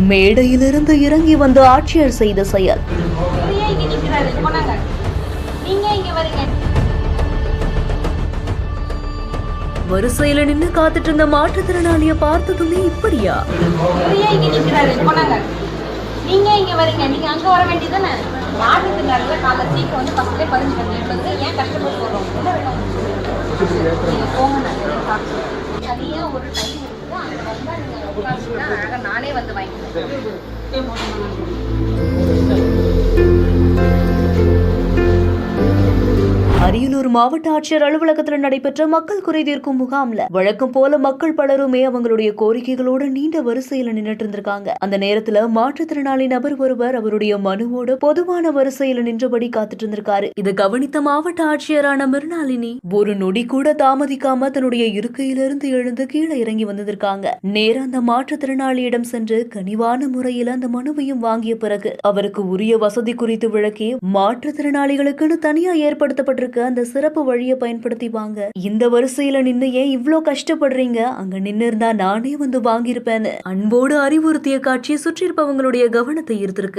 மேடையிலிருந்து இறங்கி வந்து ஆட்சியர் செய்த செயல். வரிசையில நின்னு காத்துட்டு இருந்த மாற்றுத்திறனாளிய பார்த்ததுமே இப்படியா? நீங்க இங்க வரீங்க, நீங்க அங்க வர வேண்டியதானே? மாற்றுத்திறனாளிகளை காலை சீக்கிரம் வந்து பக்கத்திலே பதிஞ்சு பண்ணி ஏன் கஷ்டப்பட்டு போடுறோம்? போங்க, தனியா ஒரு டைம் இருக்குது, அங்க வந்தா நீங்க உட்காந்துன்னா அழகா நானே வந்து வாங்கிக்கிறேன். அரியலூர் மாவட்ட ஆட்சியர் அலுவலகத்தில் நடைபெற்ற மக்கள் குறை தீர்க்கும் முகாம்ல வழக்கம் போல மக்கள் பலருமே அவங்களுடைய கோரிக்கைகளோட நீண்ட வரிசையில நின்னுட்டு இருந்திருக்காங்க. அந்த நேரத்துல மாற்றுத்திறனாளி நபர் ஒருவர் அவருடைய மனுவோட பொதுவான வரிசையில நின்றபடி காத்துட்டு இருந்திருக்காரு. இதை கவனித்த மாவட்ட ஆட்சியரான மிருணாளினி ஒரு நொடி கூட தாமதிக்காம தன்னுடைய இருக்கையிலிருந்து எழுந்து கீழே இறங்கி வந்திருக்காங்க. நேரா அந்த மாற்றுத்திறனாளியிடம் சென்று கனிவான முறையில் அந்த மனுவையும் வாங்கிய பிறகு அவருக்கு உரிய வசதி குறித்து விளக்கி மாற்றுத்திறனாளிகளுக்குன்னு தனியா ஏற்படுத்தப்பட்டிருக்க அந்த சிறப்பு வழியை பயன்படுத்தி வாங்க. இந்த வரிசையில நின்னு ஏன் இவ்ளோ கஷ்டப்படுறீங்க? அங்க நின்னு இருந்தா நானே வந்து வாங்கியிருப்பேன்னு அன்போடு அறிவுறுத்திய காட்சி சுற்றி இருப்பவங்களுடைய கவனத்தை ஈர்த்திருக்கு.